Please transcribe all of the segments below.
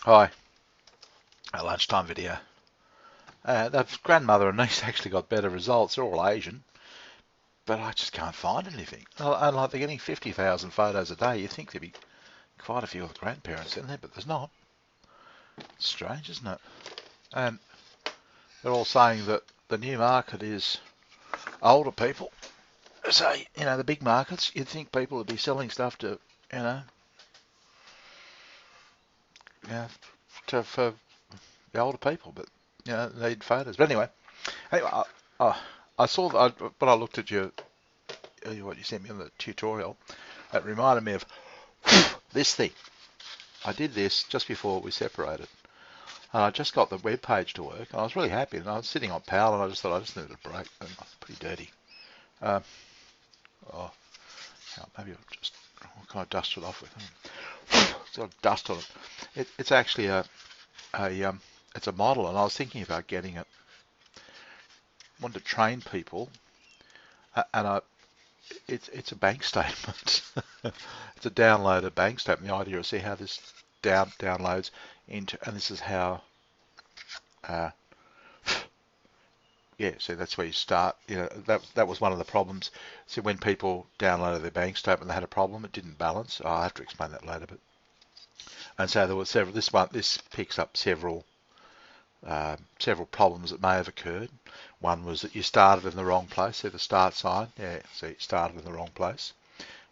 Hi, a lunchtime video. The grandmother and niece actually got better results. They're all Asian, but I just can't find anything. And like they're getting 50,000 photos a day. You think there'd be quite a few of the grandparents in there, but there's not. It's strange, isn't it? And they're all saying that the new market is older people. So, the big markets, you'd think people would be selling stuff to, you know, you know for the older people, but, they need photos. But anyway, I saw that when I looked at what you sent me on the tutorial, it reminded me of this thing. I did this just before we separated, and I just got the web page to work, and I was really happy. And I was sitting on Pal, and I just thought I just needed a break. And it's pretty dirty. Um, oh, maybe I'll kind of dust it off with it's got dust on it. It's actually a it's a model, and I was thinking about getting it. I wanted to train people, and it's a bank statement. It's a downloaded bank statement. The idea is to see how this downloads into, and this is how, uh, yeah. So that's where you start. That was one of the problems. So when people downloaded their bank statement, they had a problem. It didn't balance. I'll have to explain that later. But and so there were several. This picks up several problems that may have occurred. One was that you started in the wrong place. So the start sign, yeah. So you started in the wrong place.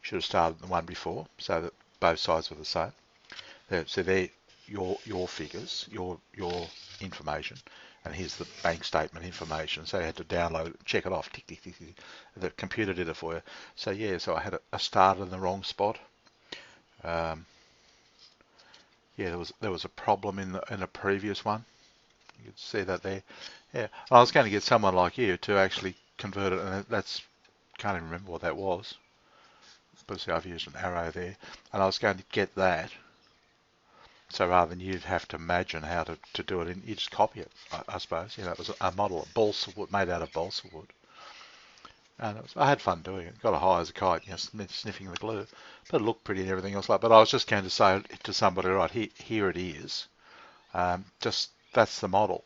Should have started the one before, so that both sides were the same. So they're your figures, your information, and here's the bank statement information. So you had to download, check it off, tick tick tick tick. The computer did it for you. So yeah, so I had a started in the wrong spot. Um, yeah, there was a problem in a previous one. You could see that there. Yeah, I was going to get someone like you to actually convert it, and that's can't even remember what that was. But see, I've used an arrow there, and I was going to get that. So rather than you'd have to imagine how to do it, you just copy it, I suppose. It was a model of balsa wood, made out of balsa wood. And I had fun doing it. Got a high as a kite, sniffing the glue. But it looked pretty and everything else like. But I was just going to say to somebody, right, here it is. Just that's the model.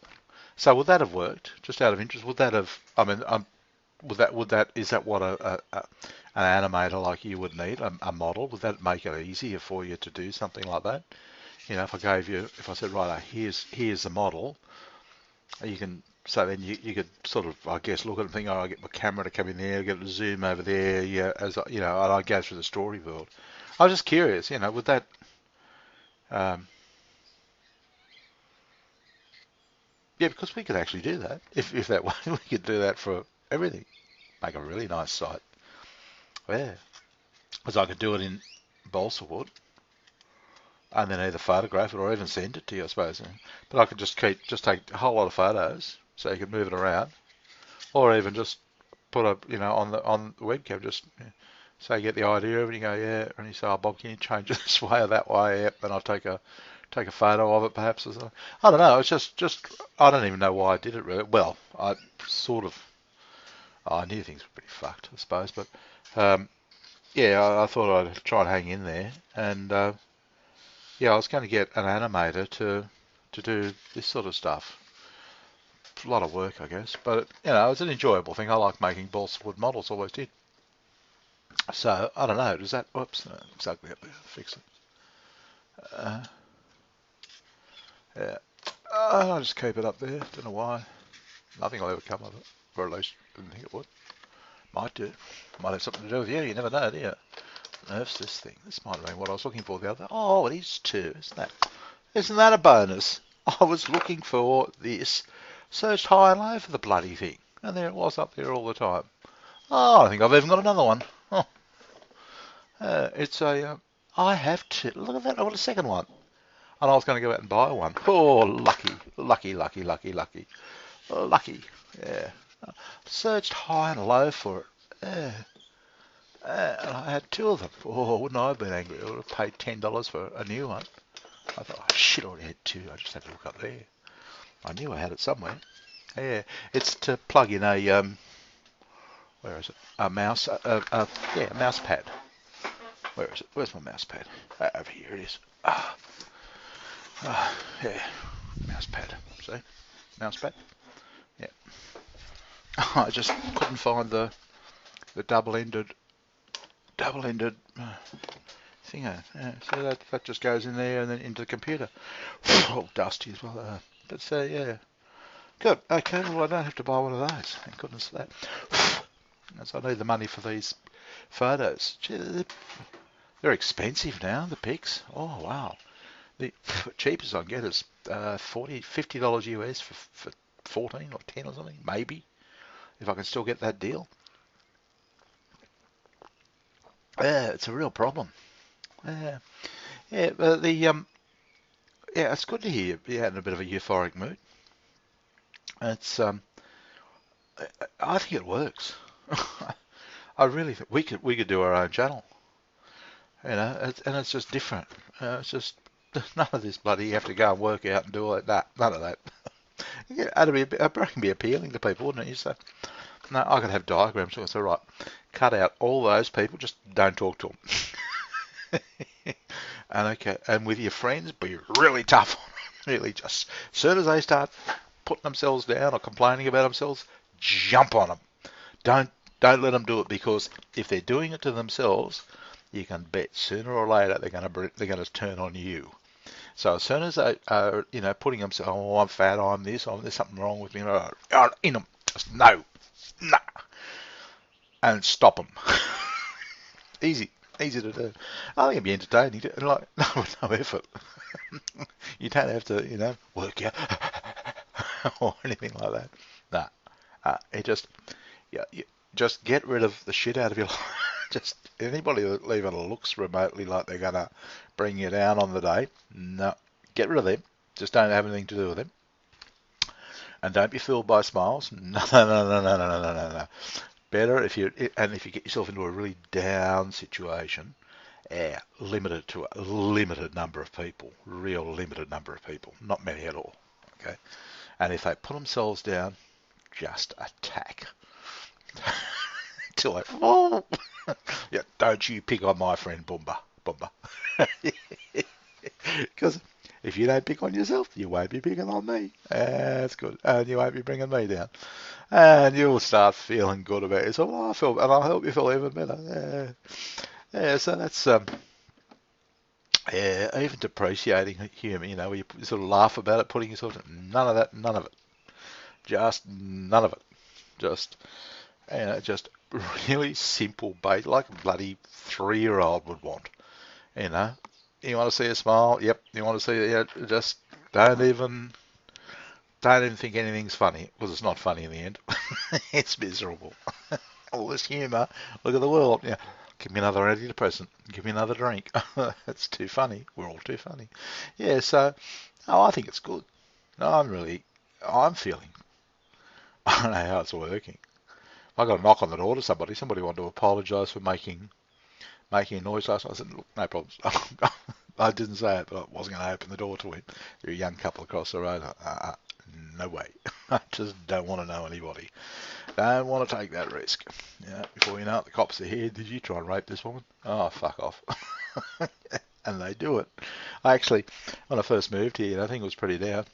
So would that have worked? Just out of interest, would that have? I mean, is that what an animator like you would need? A model? Would that make it easier for you to do something like that? If I said, right, here's the model, you can, so then you could sort of, I guess, look at it and think, oh, I get my camera to come in there, get the zoom over there, yeah, and I go through the story world. I was just curious, would that, um, yeah, because we could actually do that if that way we could do that for everything, make a really nice site. Yeah, because I could do it in balsa wood and then either photograph it or even send it to you, I suppose. But I could just take a whole lot of photos, so you could move it around, or even just put on the webcam, just say get the idea of it, and you go yeah, and you say, oh Bob, can you change it this way or that way? Yep, and I'll take a photo of it perhaps or something. I don't know. It's just I don't even know why I did it really. Well, I sort of I knew things were pretty fucked, I suppose, but yeah, I thought I'd try and hang in there, and yeah, I was going to get an animator to do this sort of stuff. It's a lot of work, I guess, but it's an enjoyable thing. I like making balsa wood models, always did. So I don't know. Does that? Whoops, no, exactly up there. Fix it. Uh, yeah, I'll just keep it up there. Don't know why. Nothing will ever come of it, or at least didn't think it would. Might do. Might have something to do with you. You never know, do you? Earth's this thing. This might have been what I was looking for the other. Oh, it is too. Isn't that a bonus? I was looking for this. Searched high and low for the bloody thing, and there it was up there all the time. Oh, I think I've even got another one. Oh, it's a. I have two. Look at that. I've got a second one. And I was going to go out and buy one. Oh, lucky, lucky, lucky, lucky, lucky, lucky. Yeah. Searched high and low for it. Yeah. And I had two of them. Oh, wouldn't I have been angry? I would have paid $10 for a new one. I thought, oh shit, I already had two. I just had to look up there. I knew I had it somewhere. Yeah. It's to plug in where is it? A mouse, yeah, a mouse pad. Where is it? Where's my mouse pad? Over here it is. Ah. Yeah, mouse pad. See, mouse pad. Yeah. I just couldn't find the double-ended thinger. Yeah, so that just goes in there and then into the computer. Oh, dusty as well. But yeah, good. Okay, well I don't have to buy one of those. Thank goodness for that. As I need the money for these photos. Gee, they're expensive now. The pics. Oh wow. The cheapest I can get is $50 US for 14 or 10 or something, maybe, if I can still get that deal. Yeah, it's a real problem. Yeah, yeah, but yeah, it's good to hear you're in a bit of a euphoric mood. It's I think it works. I really think we could do our own channel, and it's just different. It's just none of this bloody you have to go and work out and do all that. None of that. Yeah, it can be appealing to people, wouldn't it? You say, no, I could have diagrams. So it's all right. Cut out all those people. Just don't talk to them. And okay, and with your friends, be really tough. Really, just as soon as they start putting themselves down or complaining about themselves, jump on them. Don't don't let them do it, because if they're doing it to themselves, you can bet sooner or later they're going to turn on you. So as soon as they are, putting themselves, oh, I'm fat, I'm this, there's something wrong with me, in them, just no, and stop them. Easy to do. I think it'd be entertaining, like no effort. You don't have to, work out or anything like that. Nah, it just, yeah, just get rid of the shit out of your life. Just anybody that even looks remotely like they're gonna bring you down on the day, no, get rid of them. Just don't have anything to do with them, and don't be fooled by smiles. No, no, no, no, no, no, no, no, no. Better if you get yourself into a really down situation, yeah, limit it to a limited number of people, real limited number of people, not many at all. Okay, and if they put themselves down, just attack till they fall. Yeah, don't you pick on my friend Bumba. Because if you don't pick on yourself, you won't be picking on me. That's good. And you won't be bringing me down. And you'll start feeling good about yourself. And I'll help you feel even better. Yeah, so that's yeah, even depreciating humour, where you sort of laugh about it, putting yourself none of that, none of it. Just none of it. Just just really simple bait, like a bloody 3-year-old would want. You know, you want to see a smile? Yep. You want to see? Yeah. Just don't even think anything's funny, because it's not funny in the end. It's miserable. All this humour. Look at the world. Yeah. Give me another antidepressant. Give me another drink. It's too funny. We're all too funny. Yeah. So, I think it's good. No, I'm feeling. I don't know how it's working. I got a knock on the door to somebody. Somebody wanted to apologise for making a noise last night. I said, look, no problems. I didn't say it, but I wasn't going to open the door to him. They're a young couple across the road. No way. I just don't want to know anybody. Don't want to take that risk. Before you know it, the cops are here. Did you try and rape this woman? Oh, fuck off. And they do it. When I first moved here, I think it was pretty down.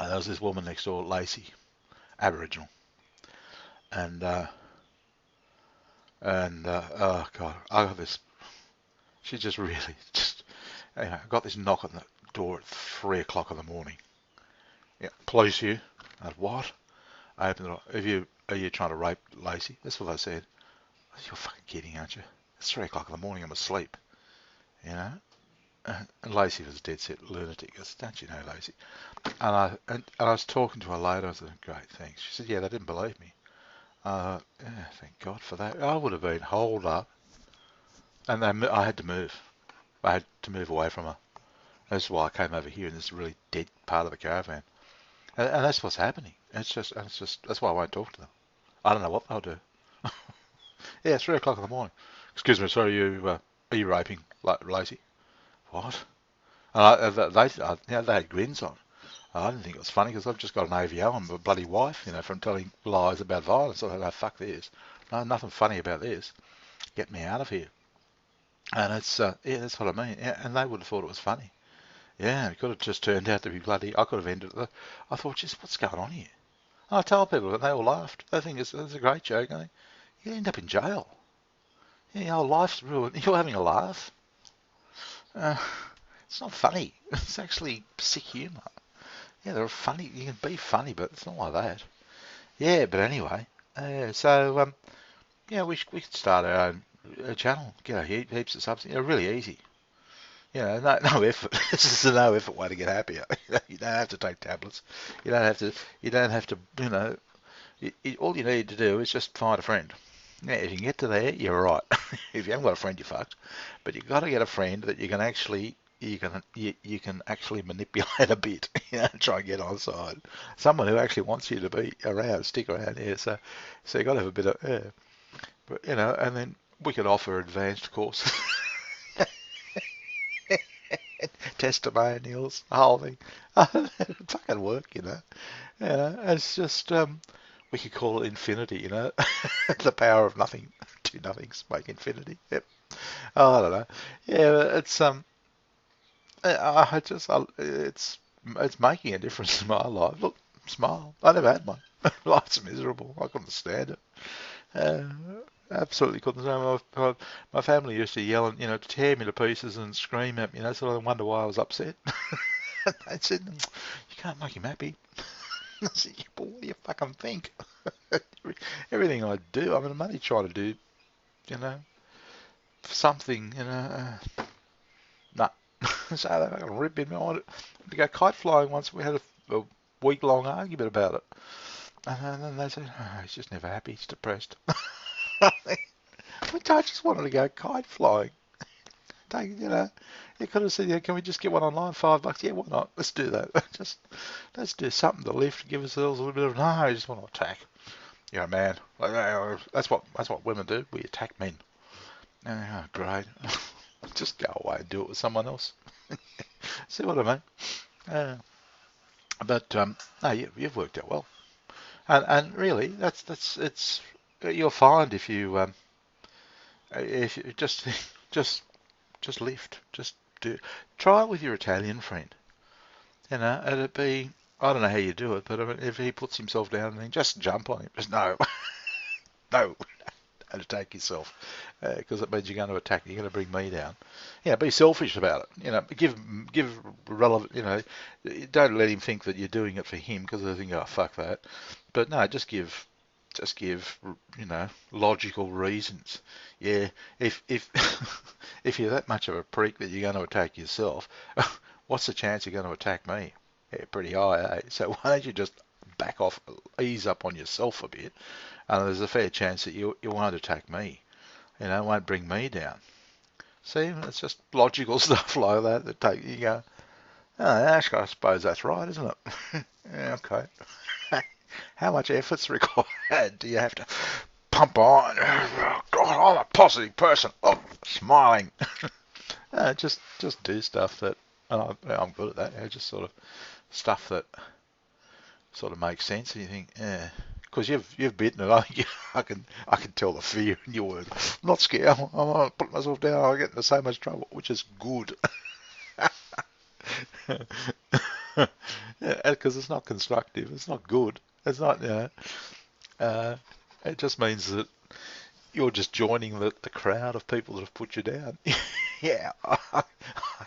There was this woman next door, Lacey, Aboriginal. And oh God, I got this. She just really I got this knock on the door at 3 o'clock in the morning. Yeah, police you. What? I opened the door. Are you trying to rape Lacey? That's what I said. I said, you're fucking kidding, aren't you? It's 3 o'clock in the morning. I'm asleep. And Lacey was dead set lunatic. I said, don't you know, Lacey? And I was talking to her later. I said, great, thanks. She said, yeah, they didn't believe me. Yeah, thank God for that. I would have been holed up, and I had to move. I had to move away from her. That's why I came over here in this really dead part of the caravan, and that's what's happening. It's just that's why I won't talk to them. I don't know what they'll do. Yeah, it's 3 o'clock in the morning. Excuse me, sorry, are you raping Lacey? What? And they had grins on. I didn't think it was funny, because I've just got an AVO on my bloody wife, from telling lies about violence. I thought, no, fuck this. No, nothing funny about this. Get me out of here. And it's, yeah, that's what I mean. Yeah, and they would have thought it was funny. Yeah, it could have just turned out to be bloody. I could have ended it. I thought, just what's going on here? And I tell people, and they all laughed. They think it's a great joke. And you end up in jail. Yeah, your life's ruined. You're having a laugh. Uh, it's not funny. It's actually sick humour. Yeah, they're funny. You can be funny, but it's not like that. Yeah, but anyway. Yeah, we could start our own channel. Get a heaps of subs. Really easy. No effort. This is a no effort way to get happier. You don't have to take tablets. You don't have to. You don't have to. All you need to do is just find a friend. Yeah, if you can get to there, you're right. If you haven't got a friend, you're fucked. But you've got to get a friend that you can actually manipulate a bit. Try and get on side. Someone who actually wants you to be around, stick around. Yeah, so you got to have a bit of but and then we could offer advanced courses. Testimonials, the whole thing. It'd fucking work. It's just we could call it infinity. The power of nothing. Two nothings make infinity. Yep. Oh, I don't know. Yeah, it's making a difference in my life. Look, smile. I never had one. Life's miserable. I couldn't stand it. Uh, Absolutely couldn't. My family used to yell and tear me to pieces and scream at me. So I wonder why I was upset. I said, "You can't make him happy." I said, "Yeah, but what do you fucking think?" Everything I do, I'm only trying to do, something, nah. So they fucking rip in behind it. To go kite flying once, we had a week-long argument about it, and then they said, "Oh, he's just never happy. He's depressed." Which I just wanted to go kite flying. You could have said, "Yeah, can we just get one online? $5? Yeah, why not? Let's do that. Let's do something to lift, give ourselves a little bit of. No, I just want to attack. You're a man. That's what women do. We attack men. Oh, great. Just go away and do it with someone else. See what I mean? Uh, but no, you've worked out well. And really, it's you'll find if you just lift, just try it with your Italian friend. It'd be, I don't know how you do it, but I mean, if he puts himself down and then just jump on him, just no, no, and attack yourself, because it means you're going to attack, you're going to bring me down. Be selfish about it. Give relevant. Don't let him think that you're doing it for him because they think, oh fuck that. But no, just give logical reasons. Yeah, if if you're that much of a prick that you're going to attack yourself, what's the chance you're going to attack me? Yeah, pretty high, eh? So why don't you just back off, ease up on yourself a bit, and there's a fair chance that you won't attack me. Won't bring me down. See, it's just logical stuff like that you go, oh, actually, I suppose that's right, isn't it? Yeah, okay. How much effort's required? Do you have to pump on? Oh, God, I'm a positive person. Oh, smiling. Just do stuff that, and I'm good at that. Just sort of stuff that sort of makes sense. And you think, yeah, because you've bitten it. I can tell the fear in your words. I'm not scared. I'm not putting myself down. I'll get into so much trouble, which is good. Yeah, because it's not constructive. It's not good. It's not. It just means that you're just joining the crowd of people that have put you down. Yeah, I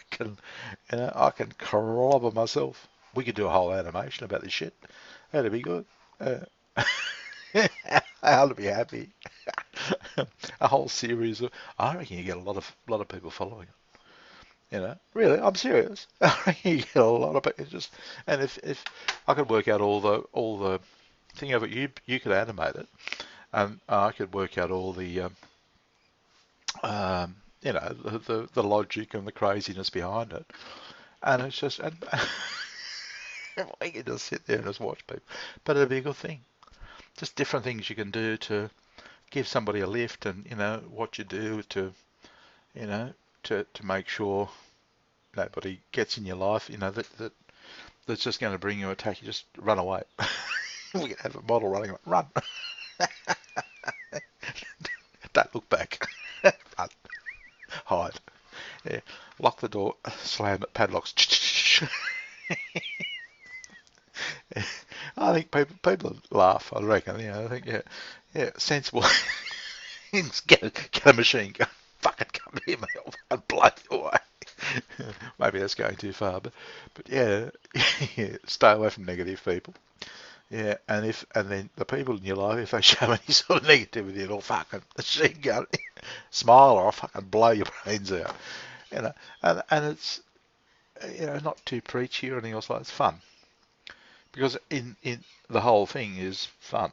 can, I can clobber myself. We could do a whole animation about this shit. That'd be good. I'll be happy. A whole series of. I reckon you get a lot of people following it. Really, I'm serious. I reckon you get a lot of people just. And if I could work out all the thing of it, you could animate it, and I could work out all the the logic and the craziness behind it, and it's just and we can just sit there and just watch people, but it'd be a good thing. Just different things you can do to give somebody a lift, and what you do to to make sure nobody gets in your life, that's just going to bring you attack. You just run away. We can have a model running away. Run. Don't look back. Run. Hide. Yeah. Lock the door. Slam it. Padlocks. bush. I think people laugh. I reckon. I think yeah, sensible things. Get a machine gun. Fucking come here, mate. I'll blow you away. Maybe that's going too far, but yeah, yeah, stay away from negative people. Yeah, and then the people in your life, if they show any sort of negativity, it'll fucking machine gun, smile, or I'll fucking blow your brains out. And it's not too preachy or anything else like that. It's fun because in the whole thing is fun.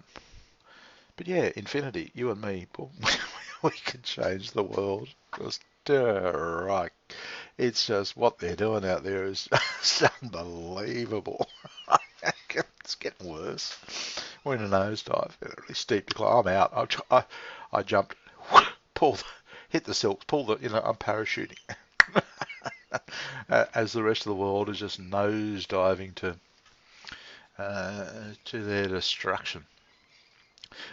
But yeah, Infinity, you and me, we can change the world. Just right. It's just what they're doing out there is just unbelievable. It's getting worse. We're in a nosedive. It's really steep decline. I'm out. I jumped, hit the silks, I'm parachuting. As the rest of the world is just nosediving to their destruction.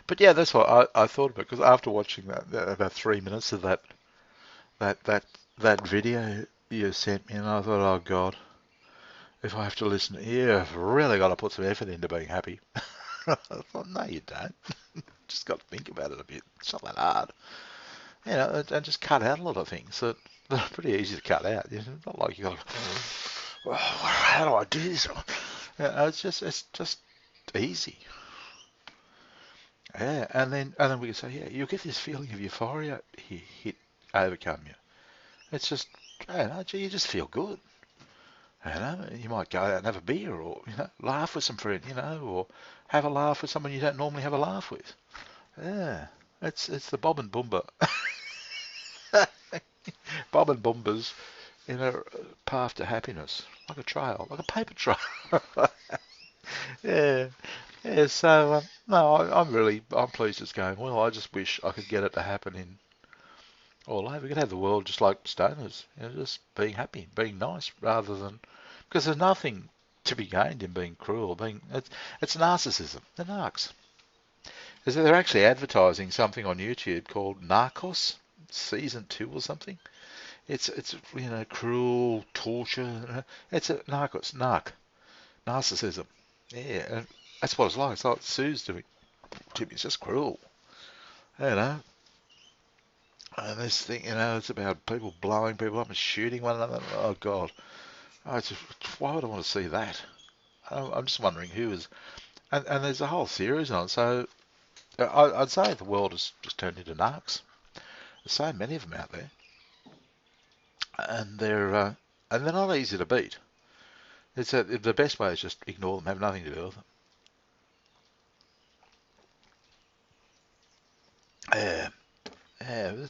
But yeah, that's what I thought about, because after watching that about 3 minutes of that video you sent me, and I thought, oh God, if I have to listen, I've really got to put some effort into being happy. I thought, no, you don't. Just got to think about it a bit. It's not that hard. And just cut out a lot of things that are pretty easy to cut out. It's not like you got to, well, how do I do this? It's just easy. Yeah, and then we can say, yeah, you'll get this feeling of euphoria overcome you. It's just, you just feel good. You might go out and have a beer, or laugh with some friends, or have a laugh with someone you don't normally have a laugh with. Yeah, it's the Bob and Boomba, Bob and Boomba's path to happiness, like a trail, like a paper trail. Yeah, yeah. So no, I'm pleased it's going well. I just wish I could get it to happen in all over. We could have the world just like stoners, just being happy, being nice, rather than, because there's nothing to be gained in being cruel. It's narcissism. They're narcs. They're actually advertising something on YouTube called Narcos Season 2 or something. It's cruel torture. It's a narcissism. Yeah, and that's what it's like. It's like Sue's doing to me. It's just cruel. You know. And this thing, it's about people blowing people up and shooting one another. Oh God. Why would I want to see that? I'm just wondering who is, and there's a whole series on it. So I'd say the world has just turned into narcs. There's so many of them out there, and they're not easy to beat. The best way is just ignore them, have nothing to do with them. Yeah, yeah.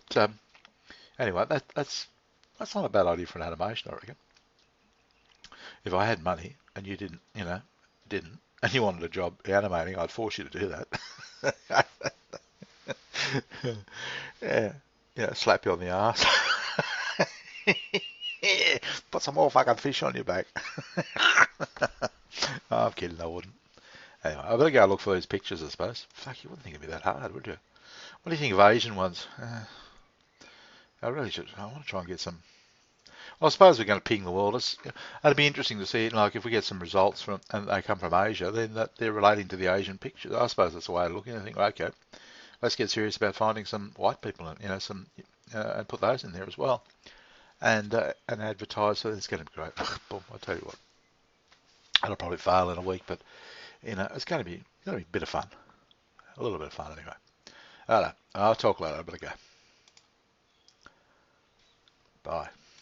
Anyway, that's not a bad idea for an animation, I reckon. If I had money and you didn't, and you wanted a job animating, I'd force you to do that. Yeah, slap you on the ass. Put some more fucking fish on your back. Oh, I'm kidding, I wouldn't. Anyway, I better go look for those pictures, I suppose. Fuck, you wouldn't think it'd be that hard, would you? What do you think of Asian ones? I really should. I want to try and get some. Well, I suppose we're going to ping the world. It'd be interesting to see, like, if we get some results from, and they come from Asia, then that they're relating to the Asian pictures. I suppose that's the way of looking. I think, okay, let's get serious about finding some white people, and and put those in there as well, and advertise. So it's going to be great. Boom! I tell you what, it'll probably fail in a week, but it's going to be a bit of fun, a little bit of fun anyway. I don't know. I'll talk later. I better go. Bye.